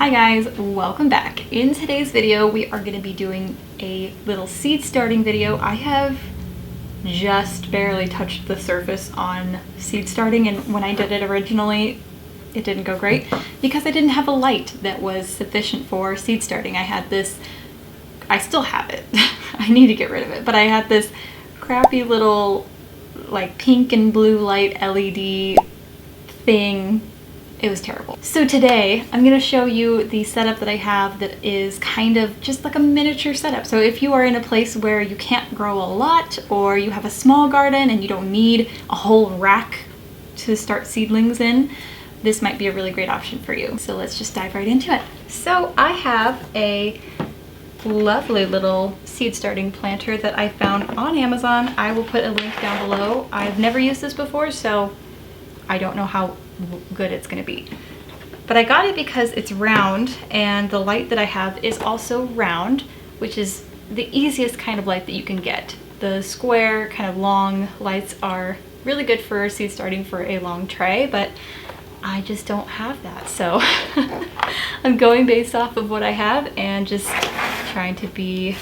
Hi guys, welcome back. In today's video, we are going to be doing a little seed starting video. I have just barely touched the surface on seed starting, and when I did it originally, it didn't go great because I didn't have a light that was sufficient for seed starting. I had this, I still have it, I need to get rid of it, but I had this crappy little like pink and blue light LED thing. It was terrible. So today I'm going to show you the setup that I have that is kind of just like a miniature setup. So if you are in a place where you can't grow a lot, or you have a small garden and you don't need a whole rack to start seedlings in, this might be a really great option for you. So let's just dive right into it. So I have a lovely little seed starting planter that I found on Amazon. I will put a link down below. I've never used this before, so I don't know how good it's going to be, but I got it because it's round, and the light that I have is also round, which is the easiest kind of light that you can get. The square kind of long lights are really good for seed starting for a long tray, but I just don't have that, so I'm going based off of what I have and just trying to be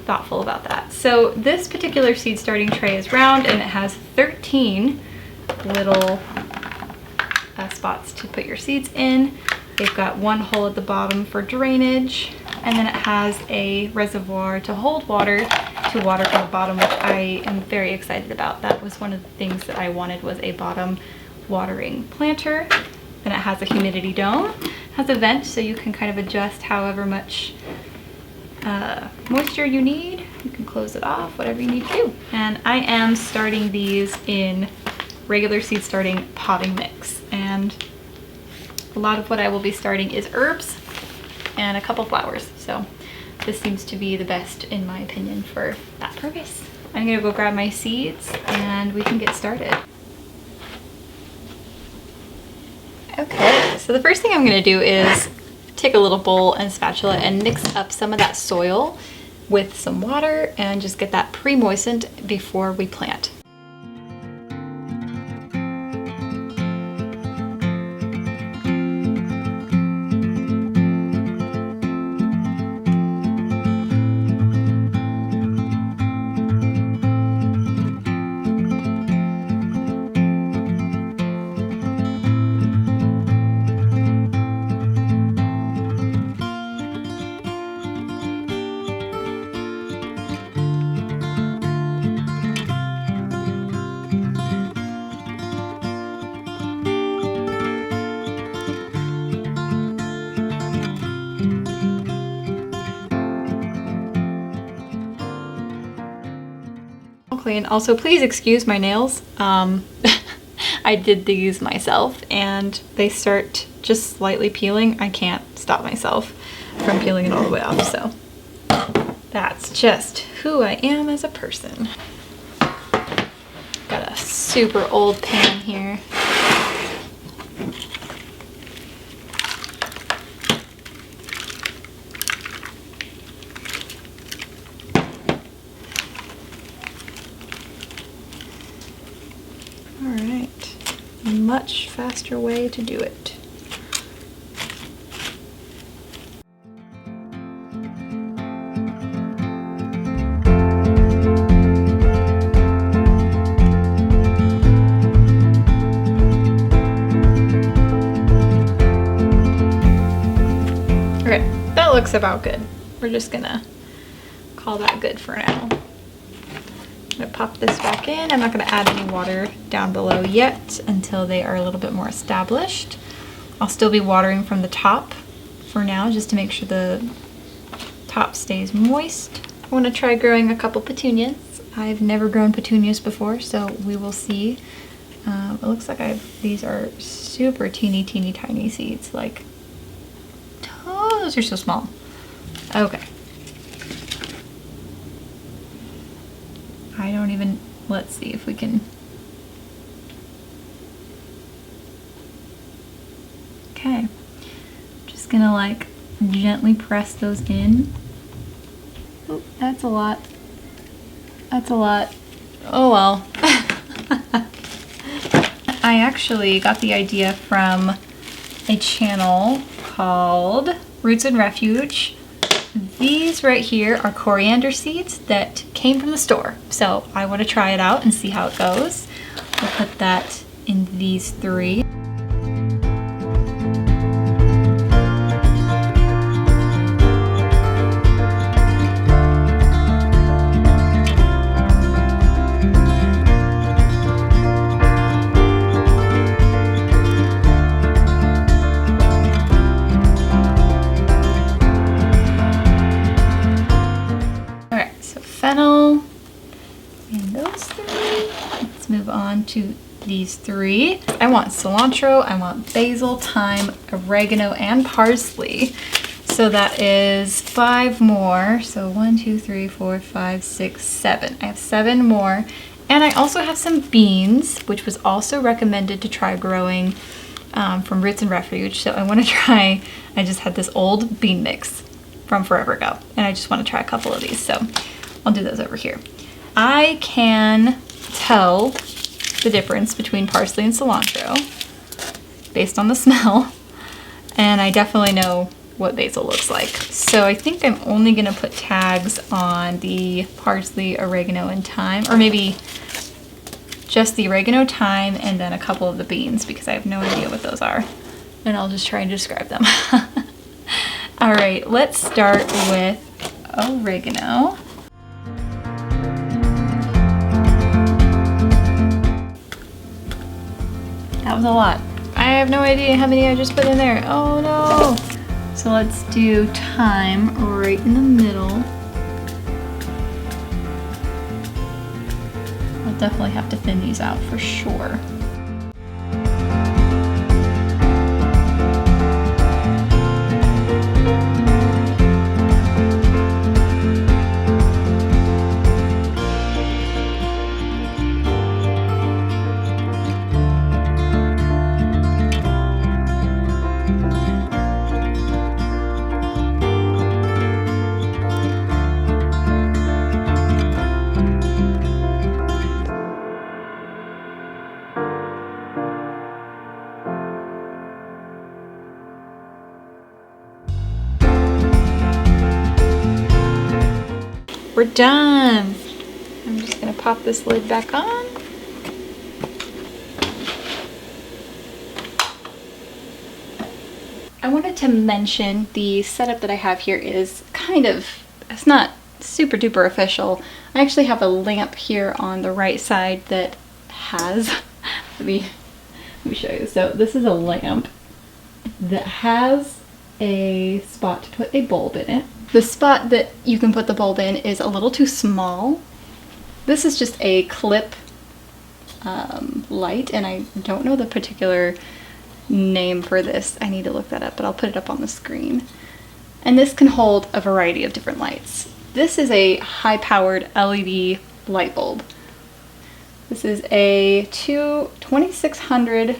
thoughtful about that. So this particular seed starting tray is round, and it has 13 little spots to put your seeds in. They've got one hole at the bottom for drainage, and then it has a reservoir to hold water from the bottom, which I am very excited about. That was one of the things that I wanted, was a bottom watering planter. Then it has a humidity dome, it has a vent so you can kind of adjust however much moisture you need. You can close it off, whatever you need to do. And I am starting these in regular seed starting potting mix, and a lot of what I will be starting is herbs and a couple flowers, so this seems to be the best in my opinion for that purpose. I'm gonna go grab my seeds and we can get started. Okay, so the first thing I'm gonna do is take a little bowl and spatula and mix up some of that soil with some water and just get that pre-moistened before we plant. Clean. Also, please excuse my nails. I did these myself and they start just slightly peeling. I can't stop myself from peeling it all the way off, so that's just who I am as a person. Got a super old pan here. Much faster way to do it. Okay, that looks about good. We're just gonna call that good for now. I'm gonna pop this back in. I'm not gonna add any water down below yet until they are a little bit more established. I'll still be watering from the top for now, just to make sure the top stays moist. I wanna try growing a couple petunias. I've never grown petunias before, so we will see. It looks like these are super teeny tiny seeds. Like, oh, those are so small. Okay. I don't even, let's see if we can. Okay, just gonna like gently press those in. Oh, that's a lot. That's a lot. Oh well. I actually got the idea from a channel called Roots and Refuge. These right here are coriander seeds that came from the store. So I want to try it out and see how it goes. We'll put that in these 3. Fennel and those 3. Let's move on to these 3. I want cilantro, I want basil, thyme, oregano, and parsley. So that is 5 more. So 1, 2, 3, 4, 5, 6, 7. I have 7 more. And I also have some beans, which was also recommended to try growing from Roots and Refuge. So I want to try, I just had this old bean mix from forever ago, and I just want to try a couple of these. So I'll do those over here. I can tell the difference between parsley and cilantro based on the smell, and I definitely know what basil looks like. So I think I'm only gonna put tags on the parsley, oregano, and thyme, or maybe just the oregano, thyme, and then a couple of the beans because I have no idea what those are. And I'll just try and describe them. All right, let's start with oregano. That was a lot. I have no idea how many I just put in there. Oh no! So let's do thyme right in the middle. I'll definitely have to thin these out for sure. We're done. I'm just gonna pop this lid back on. I wanted to mention the setup that I have here is kind of, it's not super duper official. I actually have a lamp here on the right side that has, let me show you. So this is a lamp that has a spot to put a bulb in it. The spot that you can put the bulb in is a little too small. This is just a clip light, and I don't know the particular name for this. I need to look that up, but I'll put it up on the screen. And this can hold a variety of different lights. This is a high-powered LED light bulb. This is a 2600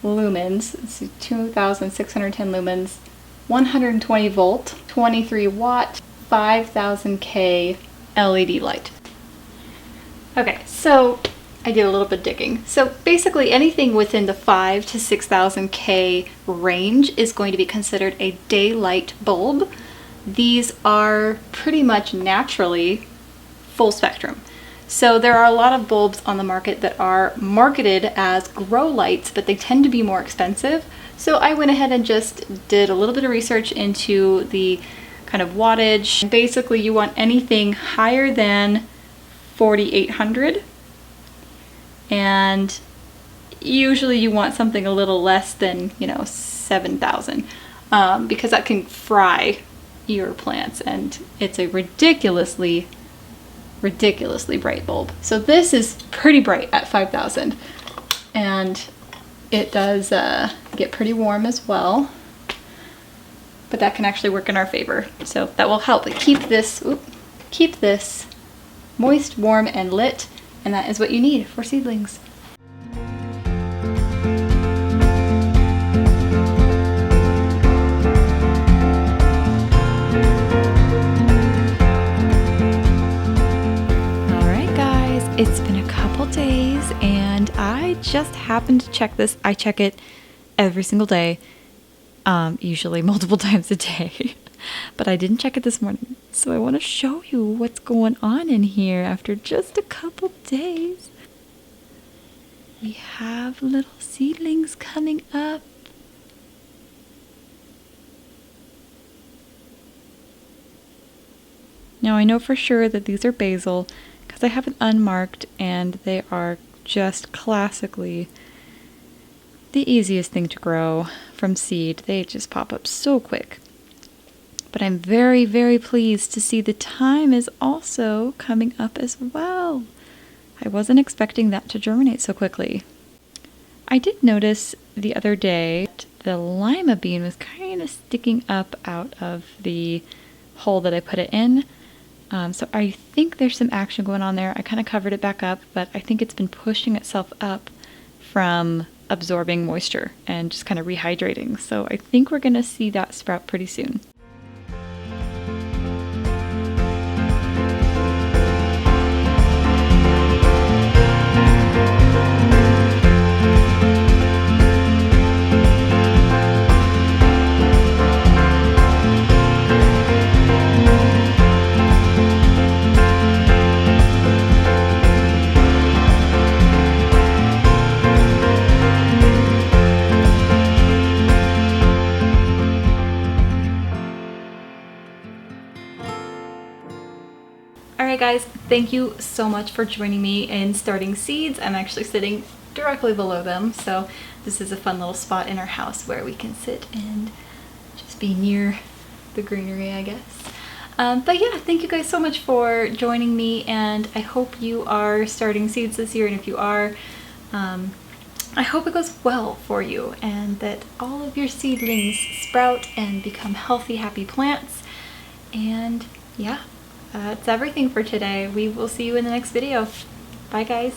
lumens, it's 2610 lumens, 120 volt, 23 watt, 5000 K LED light. Okay, so I did a little bit of digging. So basically anything within the 5 to 6000 K range is going to be considered a daylight bulb. These are pretty much naturally full spectrum. So there are a lot of bulbs on the market that are marketed as grow lights, but they tend to be more expensive. So I went ahead and just did a little bit of research into the kind of wattage. Basically you want anything higher than 4800, and usually you want something a little less than, 7000, because that can fry your plants, and it's a ridiculously bright bulb. So this is pretty bright at 5000, and it does get pretty warm as well, but that can actually work in our favor. So that will help keep this moist, warm, and lit, and that is what you need for seedlings. It's been a couple days and I just happened to check this. I check it every single day, usually multiple times a day. But I didn't check it this morning, so I want to show you what's going on in here after just a couple days. We have little seedlings coming up. Now I know for sure that these are basil because I have it unmarked, and they are just classically the easiest thing to grow from seed. They just pop up so quick. But I'm very, very pleased to see the thyme is also coming up as well. I wasn't expecting that to germinate so quickly. I did notice the other day that the lima bean was kind of sticking up out of the hole that I put it in. So I think there's some action going on there. I kind of covered it back up, but I think it's been pushing itself up from absorbing moisture and just kind of rehydrating. So I think we're going to see that sprout pretty soon. Alright guys, thank you so much for joining me in starting seeds. I'm actually sitting directly below them, so this is a fun little spot in our house where we can sit and just be near the greenery, I guess. But yeah, thank you guys so much for joining me, and I hope you are starting seeds this year, and if you are, I hope it goes well for you and that all of your seedlings sprout and become healthy, happy plants. And yeah, that's everything for today. We will see you in the next video. Bye guys.